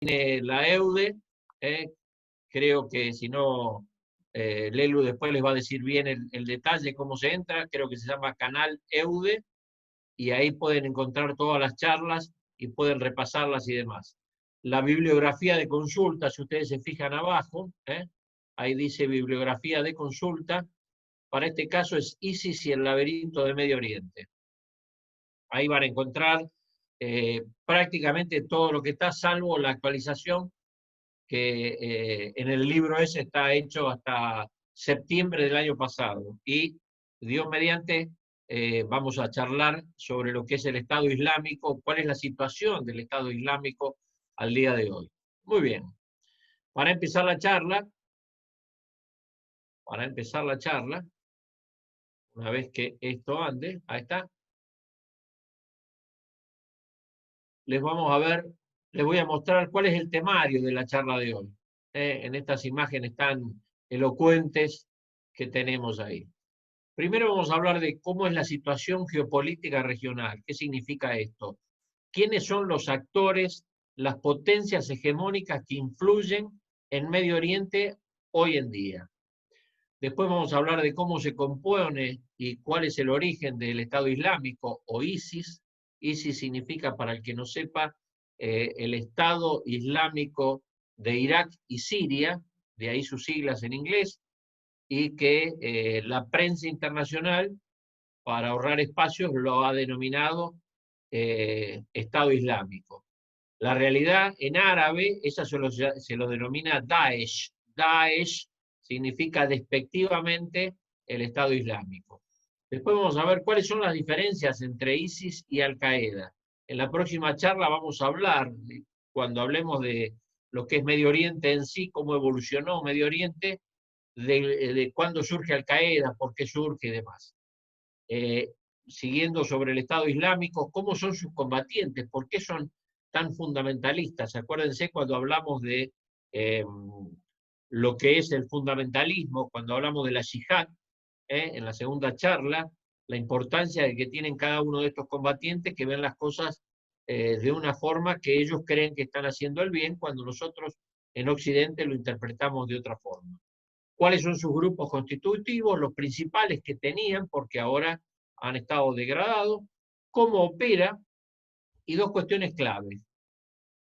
la EUDE, creo que si no, Lelu después les va a decir bien el detalle, cómo se entra, creo que se llama Canal EUDE, y ahí pueden encontrar todas las charlas y pueden repasarlas y demás. La bibliografía de consulta, si ustedes se fijan abajo, ahí dice bibliografía de consulta, para este caso es ISIS y el laberinto de Medio Oriente. Ahí van a encontrar prácticamente todo lo que está, salvo la actualización que en el libro ese está hecho hasta septiembre del año pasado. Y Dios mediante, vamos a charlar sobre lo que es el Estado Islámico, cuál es la situación del Estado Islámico al día de hoy. Muy bien. Para empezar la charla, una vez que esto ande, ahí está, les voy a mostrar cuál es el temario de la charla de hoy, en estas imágenes tan elocuentes que tenemos ahí. Primero vamos a hablar de cómo es la situación geopolítica regional. ¿Qué significa esto? ¿Quiénes son los actores, las potencias hegemónicas que influyen en Medio Oriente hoy en día? Después vamos a hablar de cómo se compone y cuál es el origen del Estado Islámico o ISIS. ISIS significa, para el que no sepa, el Estado Islámico de Irak y Siria, de ahí sus siglas en inglés, y que la prensa internacional, para ahorrar espacios, lo ha denominado Estado Islámico. La realidad en árabe, esa se lo denomina Daesh. Daesh significa despectivamente el Estado Islámico. Después vamos a ver cuáles son las diferencias entre ISIS y Al-Qaeda. En la próxima charla vamos a hablar, cuando hablemos de lo que es Medio Oriente en sí, cómo evolucionó Medio Oriente, de cuándo surge Al-Qaeda, por qué surge y demás. Siguiendo sobre el Estado Islámico, cómo son sus combatientes, por qué son tan fundamentalistas. Acuérdense cuando hablamos de lo que es el fundamentalismo, cuando hablamos de la yihad, en la segunda charla, la importancia de que tienen cada uno de estos combatientes, que ven las cosas de una forma que ellos creen que están haciendo el bien, cuando nosotros en Occidente lo interpretamos de otra forma. ¿Cuáles son sus grupos constitutivos, los principales que tenían, porque ahora han estado degradados? ¿Cómo opera? Y dos cuestiones claves.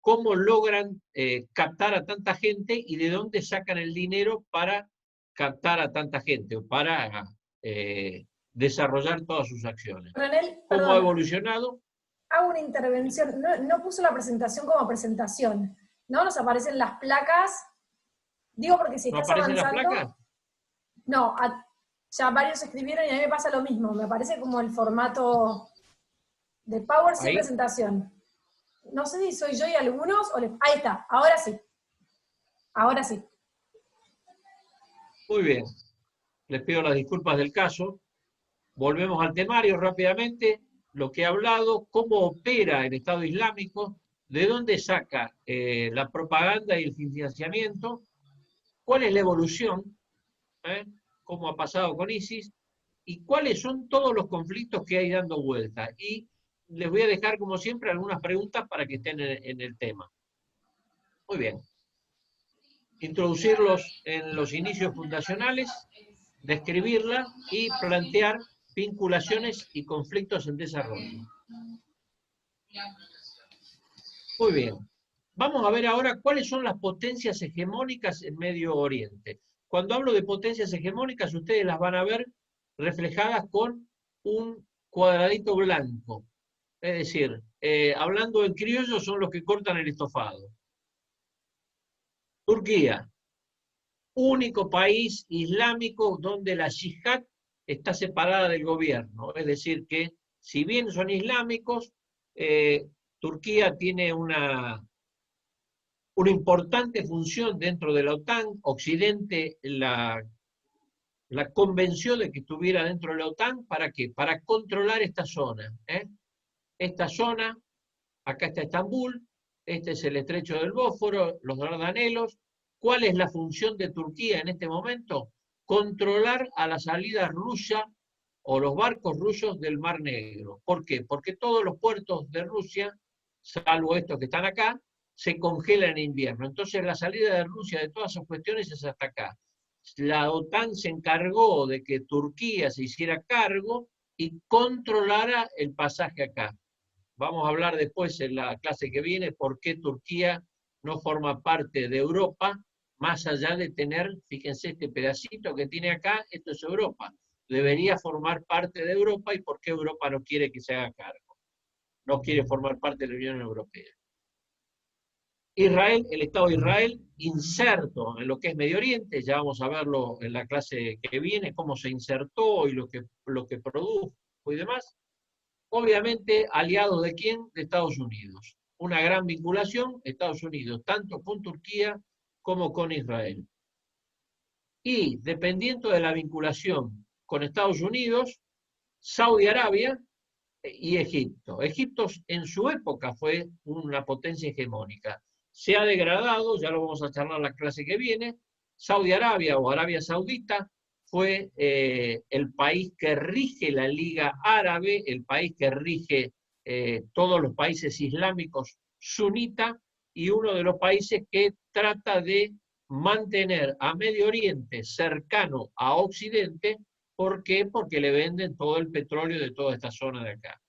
¿Cómo logran captar a tanta gente y de dónde sacan el dinero para captar a tanta gente o para desarrollar todas sus acciones? Coronel, ¿Cómo ha evolucionado? Hago una intervención. No puso la presentación como presentación. ¿No? Nos aparecen las placas. Digo porque si ¿No estás aparecen avanzando... las placas? No, ya varios escribieron y a mí me pasa lo mismo. Me aparece como el formato de Power sin presentación. No sé si soy yo y algunos, ahí está, ahora sí. Ahora sí. Muy bien. Les pido las disculpas del caso. Volvemos al temario rápidamente. Lo que he hablado, cómo opera el Estado Islámico, de dónde saca la propaganda y el financiamiento, cuál es la evolución, cómo ha pasado con ISIS, y cuáles son todos los conflictos que hay dando vuelta. Y les voy a dejar, como siempre, algunas preguntas para que estén en el tema. Muy bien. Introducirlos en los inicios fundacionales, describirla y plantear vinculaciones y conflictos en desarrollo. Muy bien. Vamos a ver ahora cuáles son las potencias hegemónicas en Medio Oriente. Cuando hablo de potencias hegemónicas, ustedes las van a ver reflejadas con un cuadradito blanco. Es decir, hablando en criollo, son los que cortan el estofado. Turquía, único país islámico donde la yihad está separada del gobierno. Es decir, que si bien son islámicos, Turquía tiene una importante función dentro de la OTAN. Occidente la convenció de que estuviera dentro de la OTAN. ¿Para qué? Para controlar esta zona. Esta zona, acá está Estambul, este es el estrecho del Bósforo, los Dardanelos. ¿Cuál es la función de Turquía en este momento? Controlar a la salida rusa o los barcos rusos del Mar Negro. ¿Por qué? Porque todos los puertos de Rusia, salvo estos que están acá, se congela en invierno. Entonces la salida de Rusia de todas esas cuestiones es hasta acá. La OTAN se encargó de que Turquía se hiciera cargo y controlara el pasaje acá. Vamos a hablar después en la clase que viene por qué Turquía no forma parte de Europa, más allá de tener, fíjense, este pedacito que tiene acá, esto es Europa. Debería formar parte de Europa y por qué Europa no quiere que se haga cargo. No quiere formar parte de la Unión Europea. Israel, el Estado de Israel, inserto en lo que es Medio Oriente, ya vamos a verlo en la clase que viene, cómo se insertó y lo que produjo y demás. Obviamente, aliado de quién? De Estados Unidos. Una gran vinculación, Estados Unidos, tanto con Turquía como con Israel. Y dependiendo de la vinculación con Estados Unidos, Saudi Arabia y Egipto. Egipto en su época fue una potencia hegemónica. Se ha degradado, ya lo vamos a charlar en la clase que viene. Saudi Arabia o Arabia Saudita fue el país que rige la Liga Árabe, el país que rige todos los países islámicos sunita y uno de los países que trata de mantener a Medio Oriente cercano a Occidente. ¿Por qué? Porque le venden todo el petróleo de toda esta zona de acá.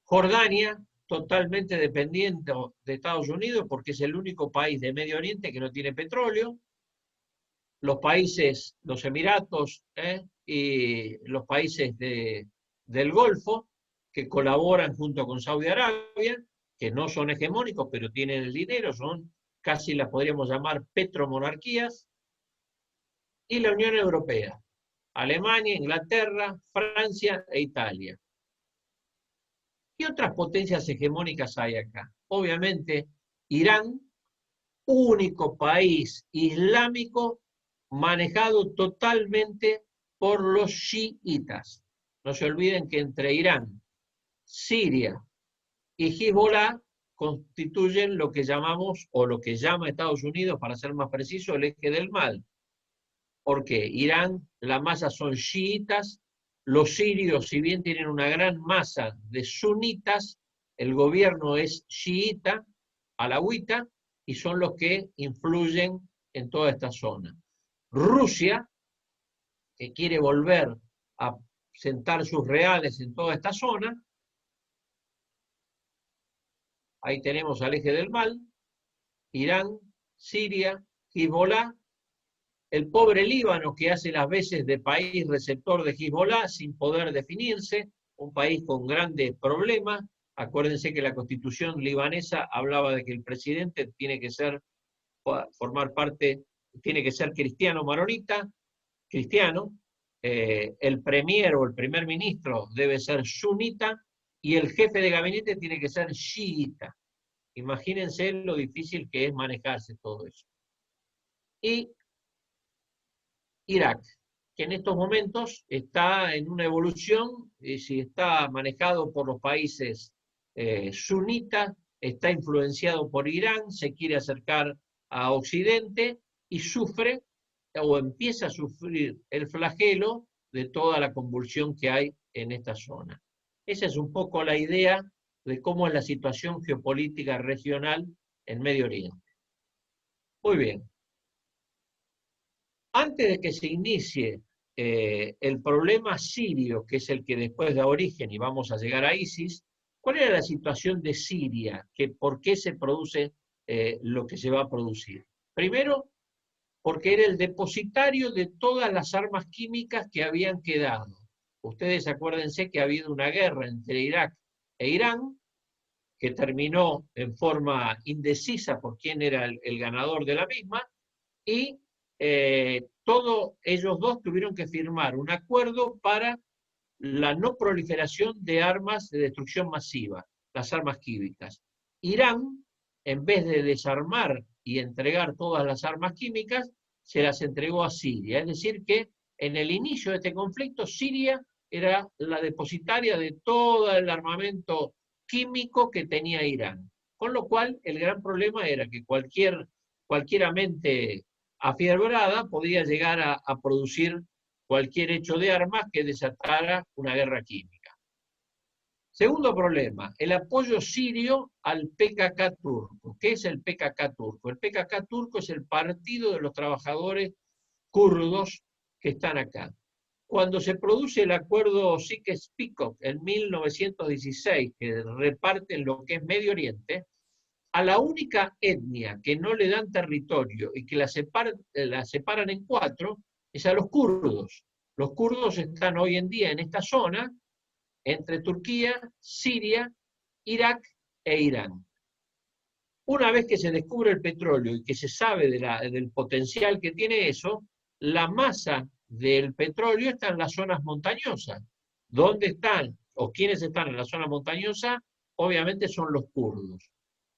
Jordania, totalmente dependiente de Estados Unidos, porque es el único país de Medio Oriente que no tiene petróleo. Los países, los Emiratos y los países del Golfo, que colaboran junto con Saudi Arabia, que no son hegemónicos, pero tienen el dinero, son casi las podríamos llamar petromonarquías, y la Unión Europea, Alemania, Inglaterra, Francia e Italia. ¿Qué otras potencias hegemónicas hay acá? Obviamente, Irán, único país islámico manejado totalmente por los chiitas. No se olviden que entre Irán, Siria y Hezbollah constituyen lo que llamamos, o lo que llama Estados Unidos, para ser más preciso, el eje del mal. Porque Irán, la masa son chiitas, los sirios, si bien tienen una gran masa de sunitas, el gobierno es chiita, alawita, y son los que influyen en toda esta zona. Rusia, que quiere volver a sentar sus reales en toda esta zona, ahí tenemos al eje del mal, Irán, Siria, Hezbollah, el pobre Líbano que hace las veces de país receptor de Hezbollah sin poder definirse, un país con grandes problemas. Acuérdense que la constitución libanesa hablaba de que el presidente tiene que ser, formar parte, tiene que ser cristiano maronita, cristiano, el premier o el primer ministro debe ser sunita y el jefe de gabinete tiene que ser chiita. Imagínense lo difícil que es manejarse todo eso. Y Irak, que en estos momentos está en una evolución, si está manejado por los países sunitas, está influenciado por Irán, se quiere acercar a Occidente y sufre o empieza a sufrir el flagelo de toda la convulsión que hay en esta zona. Esa es un poco la idea de cómo es la situación geopolítica regional en Medio Oriente. Muy bien. Antes de que se inicie el problema sirio, que es el que después da origen y vamos a llegar a ISIS, ¿cuál era la situación de Siria? ¿Por qué se produce lo que se va a producir? Primero, porque era el depositario de todas las armas químicas que habían quedado. Ustedes acuérdense que ha habido una guerra entre Irak e Irán, que terminó en forma indecisa por quién era el ganador de la misma, y todos ellos dos tuvieron que firmar un acuerdo para la no proliferación de armas de destrucción masiva, las armas químicas. Irán, en vez de desarmar y entregar todas las armas químicas, se las entregó a Siria. Es decir, que en el inicio de este conflicto, Siria era la depositaria de todo el armamento químico que tenía Irán. Con lo cual, el gran problema era que cualquier mente afiebrada podía llegar a producir cualquier hecho de armas que desatara una guerra química. Segundo problema, el apoyo sirio al PKK turco. ¿Qué es el PKK turco? El PKK turco es el Partido de los Trabajadores Kurdos que están acá. Cuando se produce el acuerdo Sykes-Picot en 1916, que reparten lo que es Medio Oriente, a la única etnia que no le dan territorio y que la separan en 4 es a los kurdos. Los kurdos están hoy en día en esta zona entre Turquía, Siria, Irak e Irán. Una vez que se descubre el petróleo y que se sabe del potencial que tiene eso, la masa del petróleo está en las zonas montañosas. ¿Dónde están o quiénes están en la zona montañosa? Obviamente son los kurdos.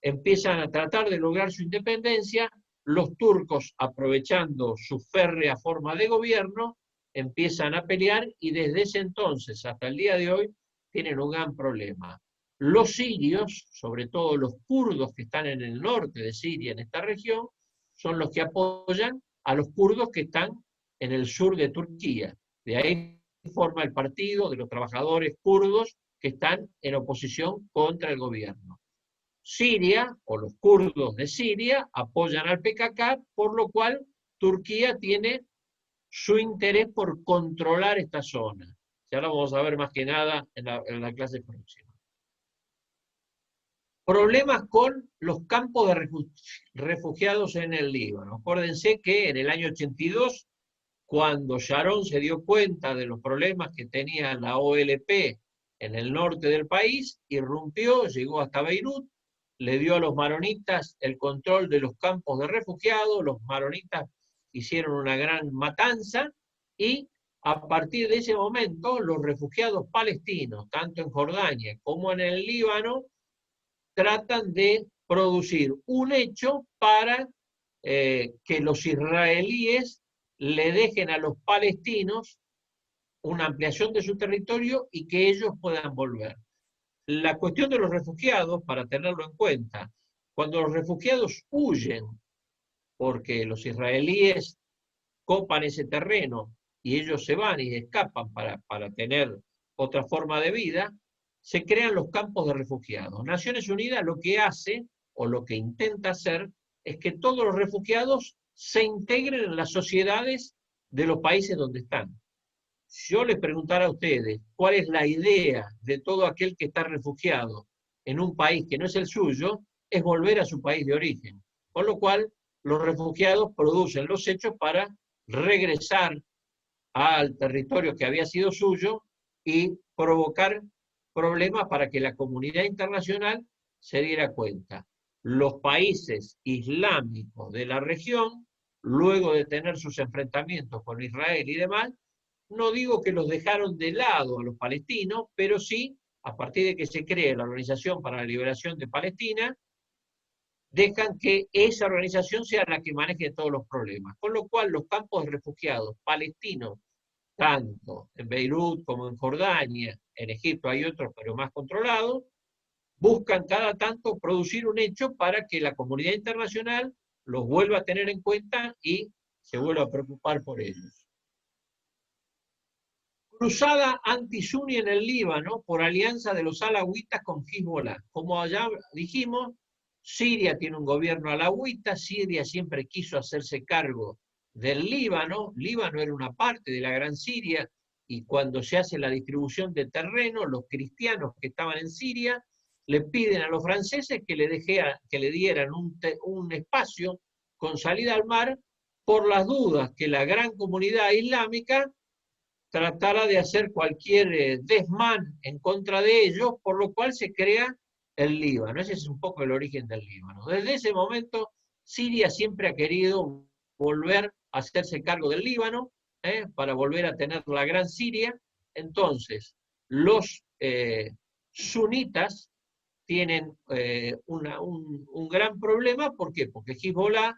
Empiezan a tratar de lograr su independencia, los turcos, aprovechando su férrea forma de gobierno, empiezan a pelear y desde ese entonces hasta el día de hoy tienen un gran problema. Los sirios, sobre todo los kurdos que están en el norte de Siria, en esta región, son los que apoyan a los kurdos que están en el sur de Turquía. De ahí forma el Partido de los Trabajadores Kurdos que están en oposición contra el gobierno. Siria, o los kurdos de Siria, apoyan al PKK, por lo cual Turquía tiene su interés por controlar esta zona. Ya lo vamos a ver más que nada en la clase próxima. Problemas con los campos de refugiados en el Líbano. Acuérdense que en el año 82, cuando Sharon se dio cuenta de los problemas que tenía la OLP en el norte del país, irrumpió, llegó hasta Beirut, le dio a los maronitas el control de los campos de refugiados, los maronitas hicieron una gran matanza y a partir de ese momento los refugiados palestinos, tanto en Jordania como en el Líbano, tratan de producir un hecho para que los israelíes le dejen a los palestinos una ampliación de su territorio y que ellos puedan volver. La cuestión de los refugiados, para tenerlo en cuenta, cuando los refugiados huyen porque los israelíes copan ese terreno y ellos se van y escapan para tener otra forma de vida, se crean los campos de refugiados. Naciones Unidas lo que hace, o lo que intenta hacer, es que todos los refugiados se integren en las sociedades de los países donde están. Si yo les preguntara a ustedes cuál es la idea de todo aquel que está refugiado en un país que no es el suyo, es volver a su país de origen. Con lo cual, los refugiados producen los hechos para regresar al territorio que había sido suyo y provocar problemas para que la comunidad internacional se diera cuenta. Los países islámicos de la región, luego de tener sus enfrentamientos con Israel y demás, no digo que los dejaron de lado a los palestinos, pero sí, a partir de que se cree la Organización para la Liberación de Palestina, dejan que esa organización sea la que maneje todos los problemas. Con lo cual, los campos de refugiados palestinos, tanto en Beirut como en Jordania, en Egipto hay otros, pero más controlados, buscan cada tanto producir un hecho para que la comunidad internacional los vuelva a tener en cuenta y se vuelva a preocupar por ellos. Cruzada anti-suní en el Líbano por alianza de los alawitas con Hezbollah. Como ya dijimos, Siria tiene un gobierno alawita, Siria siempre quiso hacerse cargo del Líbano, Líbano era una parte de la Gran Siria, y cuando se hace la distribución de terreno, los cristianos que estaban en Siria le piden a los franceses que le dieran un espacio con salida al mar por las dudas que la gran comunidad islámica tratara de hacer cualquier desmán en contra de ellos, por lo cual se crea el Líbano. Ese es un poco el origen del Líbano. Desde ese momento, Siria siempre ha querido volver a hacerse cargo del Líbano, para volver a tener la Gran Siria. Entonces, los sunitas tienen un gran problema. ¿Por qué? Porque Hezbollah,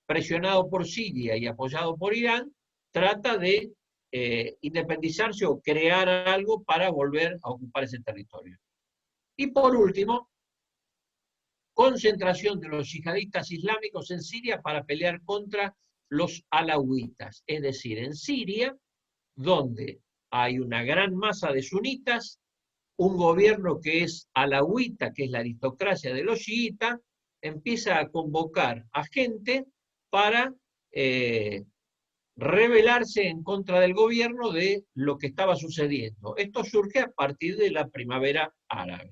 presionado por Siria y apoyado por Irán, trata de independizarse o crear algo para volver a ocupar ese territorio. Y por último, concentración de los yihadistas islámicos en Siria para pelear contra los alawitas, es decir, en Siria, donde hay una gran masa de sunitas un gobierno que es alawita, que es la aristocracia de los chiitas, empieza a convocar a gente para rebelarse en contra del gobierno de lo que estaba sucediendo. Esto surge a partir de la primavera árabe.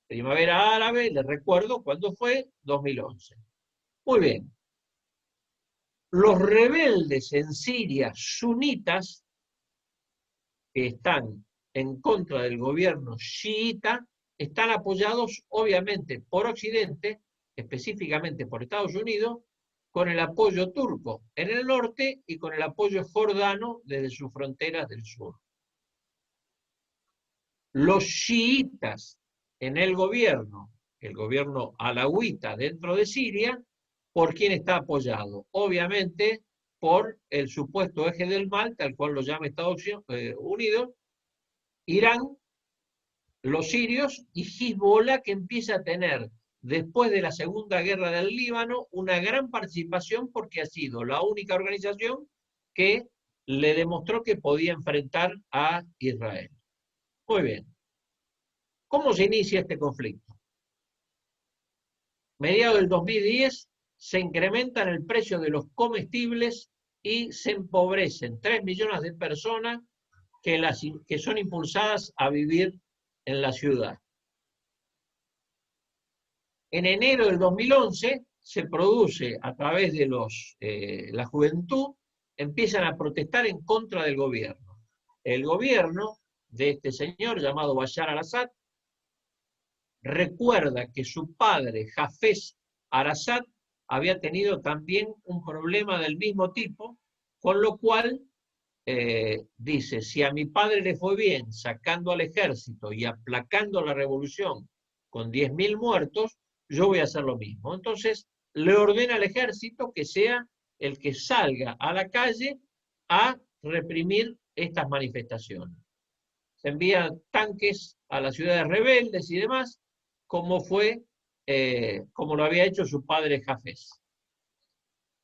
Primavera árabe, les recuerdo, ¿cuándo fue? 2011. Muy bien. Los rebeldes en Siria sunitas, que están en contra del gobierno chiita, están apoyados obviamente por Occidente, específicamente por Estados Unidos, con el apoyo turco en el norte y con el apoyo jordano desde sus fronteras del sur. Los chiitas en el gobierno alawita dentro de Siria, ¿por quién está apoyado? Obviamente por el supuesto eje del mal, tal cual lo llama Estados Unidos, Irán, los sirios y Hezbollah, que empieza a tener, después de la Segunda Guerra del Líbano, una gran participación porque ha sido la única organización que le demostró que podía enfrentar a Israel. Muy bien. ¿Cómo se inicia este conflicto? Mediados del 2010 se incrementan el precio de los comestibles y se empobrecen 3 millones de personas que son impulsadas a vivir en la ciudad. En enero del 2011 se produce a través de la juventud, empiezan a protestar en contra del gobierno. El gobierno de este señor llamado Bashar al-Assad recuerda que su padre, Hafez al-Assad, había tenido también un problema del mismo tipo, con lo cual dice, si a mi padre le fue bien sacando al ejército y aplacando la revolución con 10.000 muertos, yo voy a hacer lo mismo. Entonces le ordena al ejército que sea el que salga a la calle a reprimir estas manifestaciones. Se envían tanques a las ciudades rebeldes y demás, como lo había hecho su padre Hafez.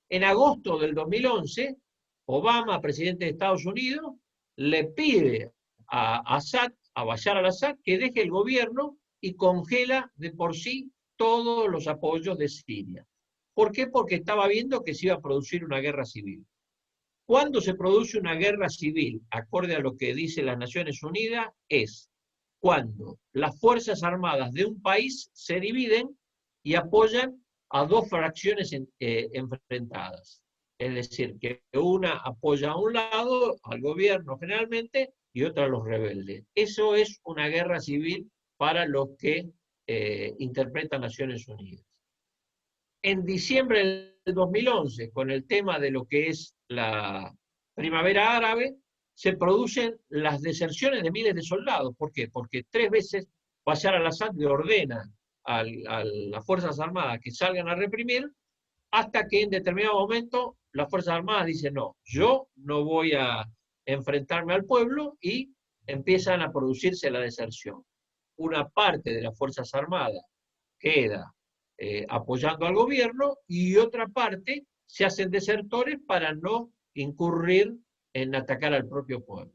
En agosto del 2011, Obama, presidente de Estados Unidos, le pide a Bashar al-Assad, que deje el gobierno y congela de por sí todos los apoyos de Siria. ¿Por qué? Porque estaba viendo que se iba a producir una guerra civil. Cuando se produce una guerra civil, acorde a lo que dice las Naciones Unidas, es cuando las Fuerzas Armadas de un país se dividen y apoyan a dos fracciones enfrentadas. Es decir, que una apoya a un lado, al gobierno generalmente, y otra a los rebeldes. Eso es una guerra civil para los que interpretan Naciones Unidas. En diciembre del 2011, con el tema de lo que es la primavera árabe, se producen las deserciones de miles de soldados. ¿Por qué? Porque 3 veces Bashar al-Assad le ordena a las Fuerzas Armadas que salgan a reprimir, hasta que en determinado momento las Fuerzas Armadas dicen, no, yo no voy a enfrentarme al pueblo, y empiezan a producirse la deserción. Una parte de las Fuerzas Armadas queda apoyando al gobierno y otra parte se hacen desertores para no incurrir en atacar al propio pueblo.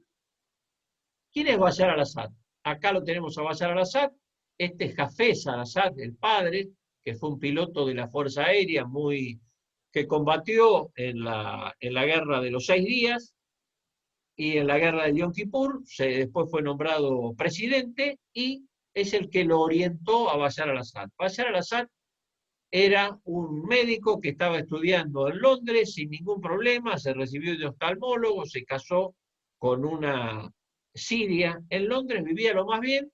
¿Quién es Bashar al-Assad? Acá lo tenemos a Bashar al-Assad, este es Hafez al-Assad, el padre, que fue un piloto de la Fuerza Aérea que combatió en la guerra de los 6 días y en la guerra de Yom Kippur, después fue nombrado presidente y es el que lo orientó a Bashar al-Assad. Bashar al-Assad era un médico que estaba estudiando en Londres sin ningún problema, se recibió de oftalmólogo, se casó con una siria en Londres, vivía lo más bien,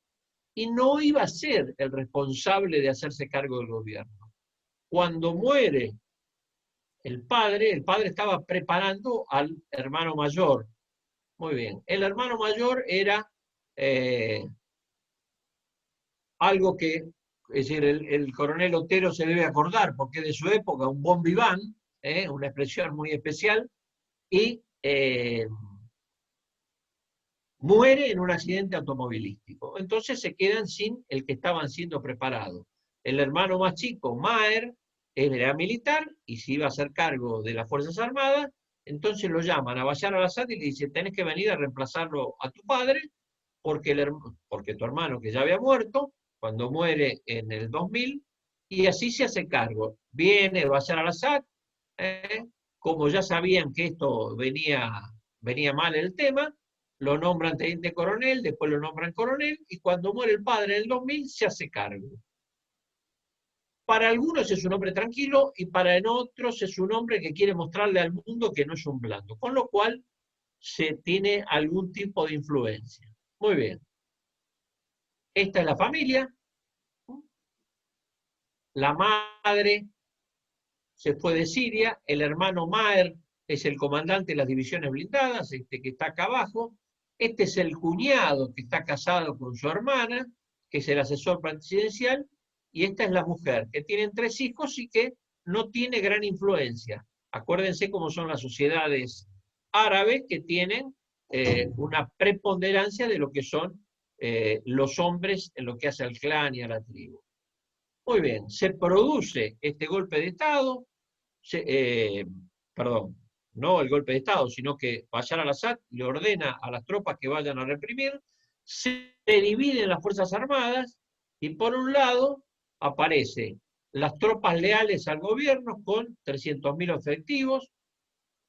y no iba a ser el responsable de hacerse cargo del gobierno. Cuando muere el padre estaba preparando al hermano mayor. Muy bien, el hermano mayor era algo que, es decir, el coronel Otero se debe acordar, porque de su época, un bon vivant, una expresión muy especial, y muere en un accidente automovilístico. Entonces se quedan sin el que estaban siendo preparados. El hermano más chico, Maher, era militar y se iba a hacer cargo de las Fuerzas Armadas, entonces lo llaman a Bashar al-Assad y le dicen, tenés que venir a reemplazarlo a tu padre, porque tu hermano que ya había muerto, cuando muere en el 2000, y así se hace cargo. Viene Bashar al-Assad, como ya sabían que esto venía mal el tema, lo nombran teniente coronel, después lo nombran coronel, y cuando muere el padre en el 2000 se hace cargo. Para algunos es un hombre tranquilo y para otros es un hombre que quiere mostrarle al mundo que no es un blando, con lo cual se tiene algún tipo de influencia. Muy bien. Esta es la familia. La madre se fue de Siria, el hermano Maher es el comandante de las divisiones blindadas, este que está acá abajo. Este es el cuñado que está casado con su hermana, que es el asesor presidencial, y esta es la mujer, que tienen 3 hijos y que no tiene gran influencia. Acuérdense cómo son las sociedades árabes que tienen una preponderancia de lo que son los hombres en lo que hace al clan y a la tribu. Muy bien, se produce este golpe de Estado, perdón, no el golpe de Estado, sino que Bashar al-Assad le ordena a las tropas que vayan a reprimir, se dividen las Fuerzas Armadas y por un lado aparecen las tropas leales al gobierno con 300.000 efectivos,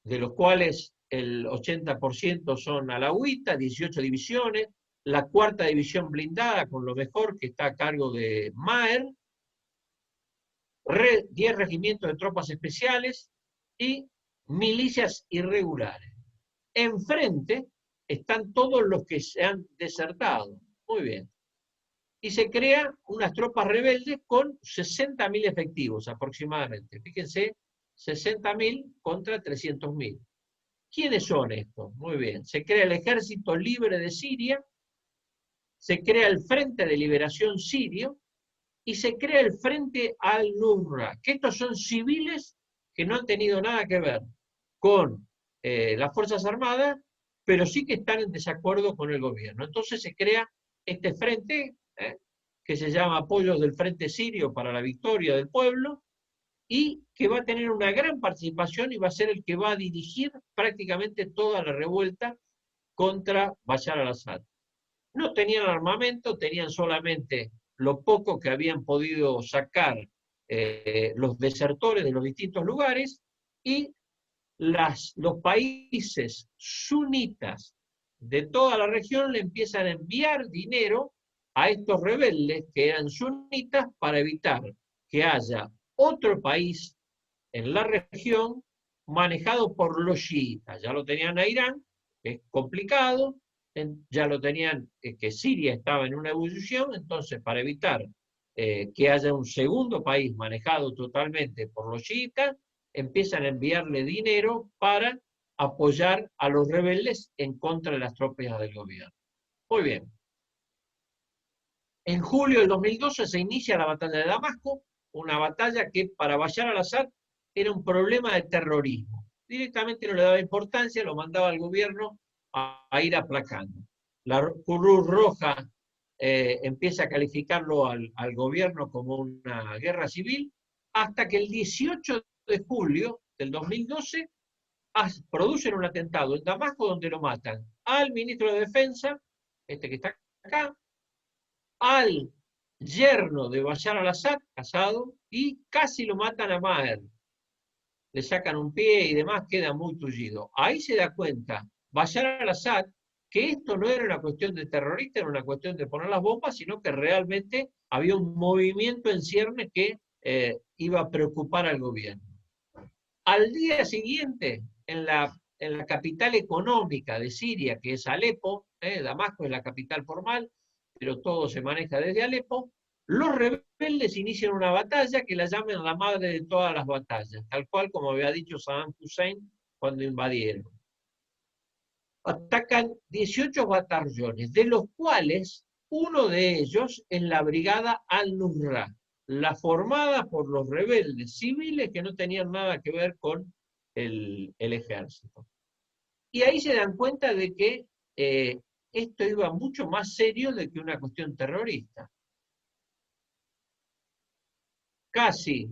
de los cuales el 80% son alauitas, 18 divisiones, la 4ª división blindada con lo mejor que está a cargo de Maher, 10 regimientos de tropas especiales y milicias irregulares. Enfrente están todos los que se han desertado. Muy bien. Y se crean unas tropas rebeldes con 60.000 efectivos aproximadamente. Fíjense, 60.000 contra 300.000. ¿Quiénes son estos? Muy bien. Se crea el Ejército Libre de Siria, se crea el Frente de Liberación Sirio, y se crea el Frente al-Nusra, que estos son civiles que no han tenido nada que ver con las Fuerzas Armadas, pero sí que están en desacuerdo con el gobierno. Entonces se crea este frente, que se llama Apoyos del Frente Sirio para la Victoria del Pueblo, y que va a tener una gran participación y va a ser el que va a dirigir prácticamente toda la revuelta contra Bashar al-Assad. No tenían armamento, tenían solamente lo poco que habían podido sacar los desertores de los distintos lugares, y los países sunitas de toda la región le empiezan a enviar dinero a estos rebeldes que eran sunitas para evitar que haya otro país en la región manejado por los chiitas. Ya lo tenían a Irán, que es complicado, ya lo tenían, que Siria estaba en una ebullición, entonces para evitar que haya un segundo país manejado totalmente por los chiitas, empiezan a enviarle dinero para apoyar a los rebeldes en contra de las tropas del gobierno. Muy bien. En julio del 2012 se inicia la batalla de Damasco, una batalla que para Bashar al-Assad era un problema de terrorismo. Directamente no le daba importancia, lo mandaba al gobierno a ir aplacando. La Cruz Roja empieza a calificarlo al gobierno como una guerra civil, hasta que el 18 de julio del 2012 producen un atentado en Damasco donde lo matan al ministro de Defensa, este que está acá, al yerno de Bashar al-Assad, casado, y casi lo matan a Maher. Le sacan un pie y demás, queda muy tullido. Ahí se da cuenta Bashar al-Assad que esto no era una cuestión de terrorista, era una cuestión de poner las bombas, sino que realmente había un movimiento en ciernes que iba a preocupar al gobierno. Al día siguiente, en la capital económica de Siria, que es Alepo, Damasco es la capital formal, pero todo se maneja desde Alepo, los rebeldes inician una batalla que la llaman la madre de todas las batallas, tal cual como había dicho Saddam Hussein cuando invadieron. Atacan 18 batallones, de los cuales uno de ellos es la brigada al-Nusra, la formada por los rebeldes civiles que no tenían nada que ver con el ejército. Y ahí se dan cuenta de que esto iba mucho más serio de que una cuestión terrorista. Casi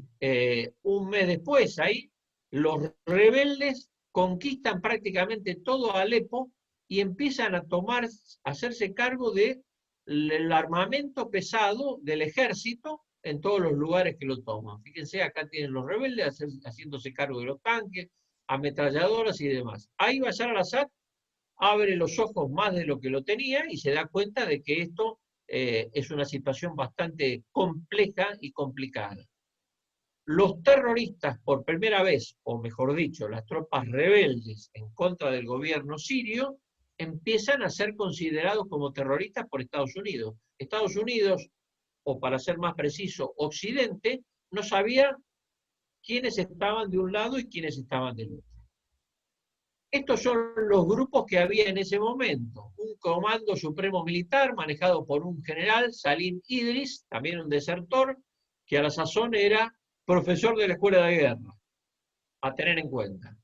un mes después, ahí, los rebeldes conquistan prácticamente todo Alepo y empiezan a hacerse cargo del armamento pesado del ejército en todos los lugares que lo toman. Fíjense, acá tienen los rebeldes haciéndose cargo de los tanques, ametralladoras y demás. Ahí Bashar al-Assad abre los ojos más de lo que lo tenía y se da cuenta de que esto es una situación bastante compleja y complicada. Los terroristas, por primera vez, o mejor dicho, las tropas rebeldes en contra del gobierno sirio, empiezan a ser considerados como terroristas por Estados Unidos. Estados Unidos, o para ser más preciso, Occidente, no sabía quiénes estaban de un lado y quiénes estaban del otro. Estos son los grupos que había en ese momento. Un comando supremo militar manejado por un general, Salim Idris, también un desertor, que a la sazón era profesor de la escuela de guerra, a tener en cuenta.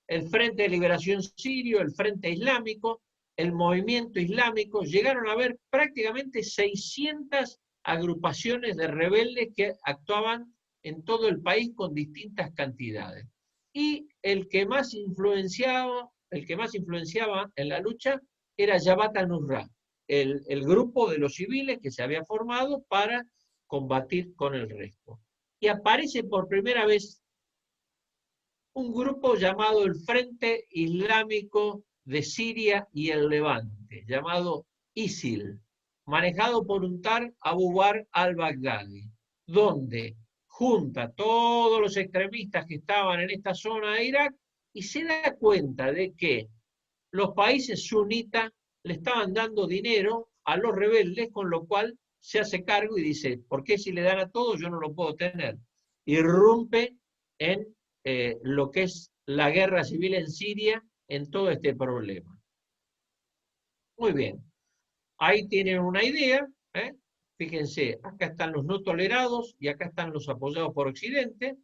El Frente de Liberación Sirio, el Frente Islámico, el Movimiento Islámico, llegaron a haber prácticamente 600 agrupaciones de rebeldes que actuaban en todo el país con distintas cantidades. Y el que más influenciaba en la lucha era Jabhat al-Nusra, el grupo de los civiles que se había formado para combatir con el resto. Y aparece por primera vez un grupo llamado el Frente Islámico de Siria y el Levante, llamado ISIL, manejado por un tal Abu Bakr al-Baghdadi, donde junta todos los extremistas que estaban en esta zona de Irak y se da cuenta de que los países sunitas le estaban dando dinero a los rebeldes, con lo cual se hace cargo y dice, ¿por qué si le dan a todos yo no lo puedo tener? Irrumpe en lo que es la guerra civil en Siria en todo este problema. Muy bien, ahí tienen una idea, fíjense, acá están los no tolerados y acá están los apoyados por Occidente.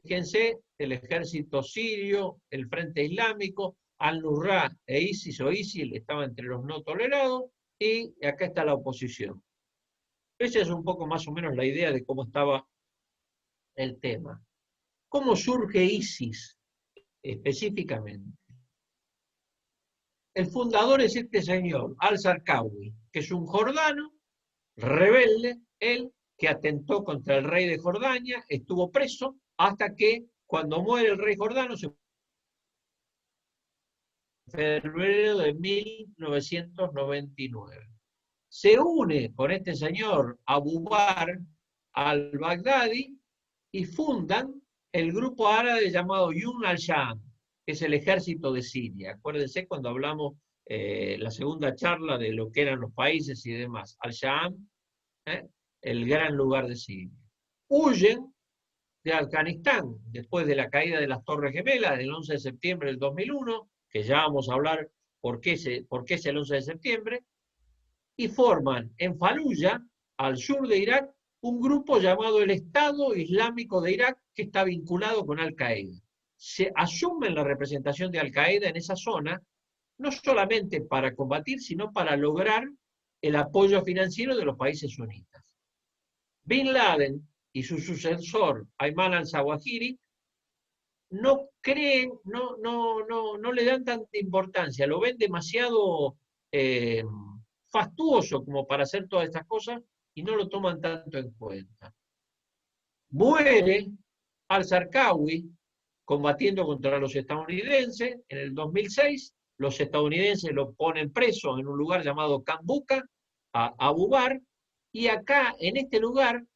Fíjense, el ejército sirio, el Frente Islámico, Al-Nusra e ISIS o ISIL estaban entre los no tolerados, y acá está la oposición. Esa es un poco más o menos la idea de cómo estaba el tema. ¿Cómo surge ISIS específicamente? El fundador es este señor, al-Zarqawi, que es un jordano, rebelde, él que atentó contra el rey de Jordania, estuvo preso, hasta que cuando muere el rey jordano, en febrero de 1999. Se une con este señor Abu Bakr al-Baghdadi y fundan el grupo árabe llamado Yun al-Sham, que es el ejército de Siria. Acuérdense cuando hablamos la segunda charla de lo que eran los países y demás. Al-Sham, el gran lugar de Siria. Huyen de Afganistán después de la caída de las Torres Gemelas del 11 de septiembre del 2001, que ya vamos a hablar por qué es el 11 de septiembre, y forman en Faluya, al sur de Irak, un grupo llamado el Estado Islámico de Irak, que está vinculado con Al-Qaeda. Se asume la representación de Al-Qaeda en esa zona, no solamente para combatir, sino para lograr el apoyo financiero de los países sunitas. Bin Laden y su sucesor, Ayman al-Zawahiri, no creen, no le dan tanta importancia, lo ven demasiado fastuoso como para hacer todas estas cosas y no lo toman tanto en cuenta. Muere al-Zarqawi combatiendo contra los estadounidenses en el 2006. Los estadounidenses lo ponen preso en un lugar llamado Kambuka, a Abu Bakr, y acá, en este lugar,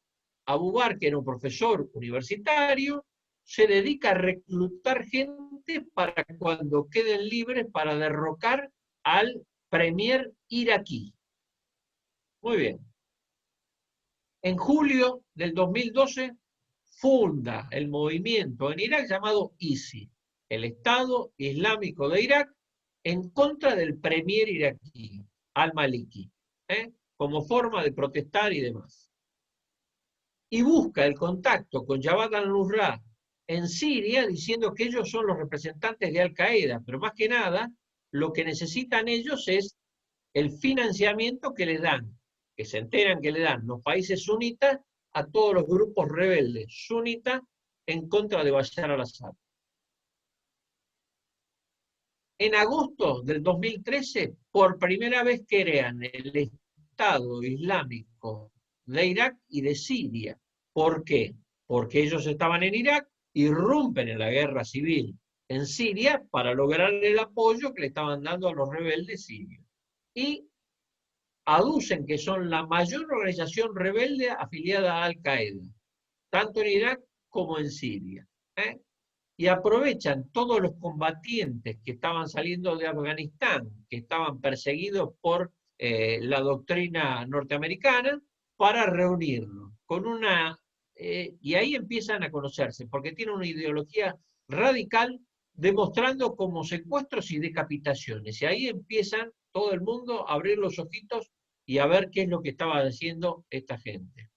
Abu Bakr, que era un profesor universitario, se dedica a reclutar gente para cuando queden libres para derrocar al premier iraquí. Muy bien. En julio del 2012 funda el movimiento en Irak llamado ISIS, el Estado Islámico de Irak, en contra del premier iraquí, al-Maliki, como forma de protestar y demás. Y busca el contacto con Jabhat al-Nusra en Siria, diciendo que ellos son los representantes de Al-Qaeda, pero más que nada, lo que necesitan ellos es el financiamiento que les dan, que se enteran que le dan los países sunitas a todos los grupos rebeldes sunitas en contra de Bashar al-Assad. En agosto del 2013, por primera vez crean el Estado Islámico de Irak y de Siria. ¿Por qué? Porque ellos estaban en Irak, irrumpen en la guerra civil en Siria para lograr el apoyo que le estaban dando a los rebeldes sirios. Y aducen que son la mayor organización rebelde afiliada a Al-Qaeda, tanto en Irak como en Siria. Y aprovechan todos los combatientes que estaban saliendo de Afganistán, que estaban perseguidos por la doctrina norteamericana, para reunirlos. Y ahí empiezan a conocerse, porque tienen una ideología radical, demostrando como secuestros y decapitaciones. Y ahí empiezan todo el mundo a abrir los ojitos y a ver qué es lo que estaba haciendo esta gente.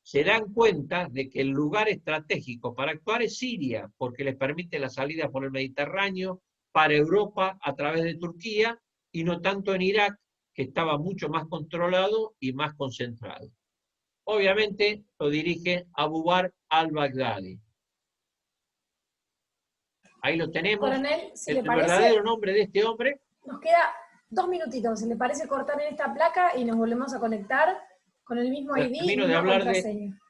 Se dan cuenta de que el lugar estratégico para actuar es Siria, porque les permite la salida por el Mediterráneo para Europa a través de Turquía, y no tanto en Irak, que estaba mucho más controlado y más concentrado. Obviamente lo dirige Abu Bakr al-Baghdadi. Ahí lo tenemos. Coronel, si le El parece, verdadero nombre de este hombre. nos queda 2 minutitos. Si le parece, cortar en esta placa y nos volvemos a conectar con el mismo ID y Termino de misma hablar contraseña.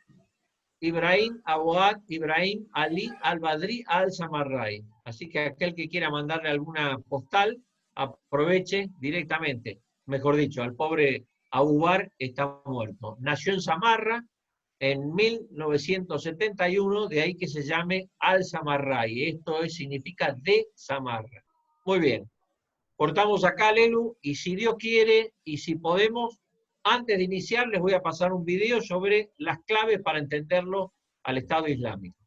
de Ibrahim Aouad Ibrahim Ali al-Badri al-Samarrai. Así que aquel que quiera mandarle alguna postal, aproveche directamente. Mejor dicho, al pobre Abu Bakr está muerto. Nació en Samarra en 1971, de ahí que se llame al-Samarrai. Esto significa de Samarra. Muy bien. Cortamos acá, Lelu, y si Dios quiere, y si podemos, antes de iniciar les voy a pasar un video sobre las claves para entenderlo al Estado Islámico.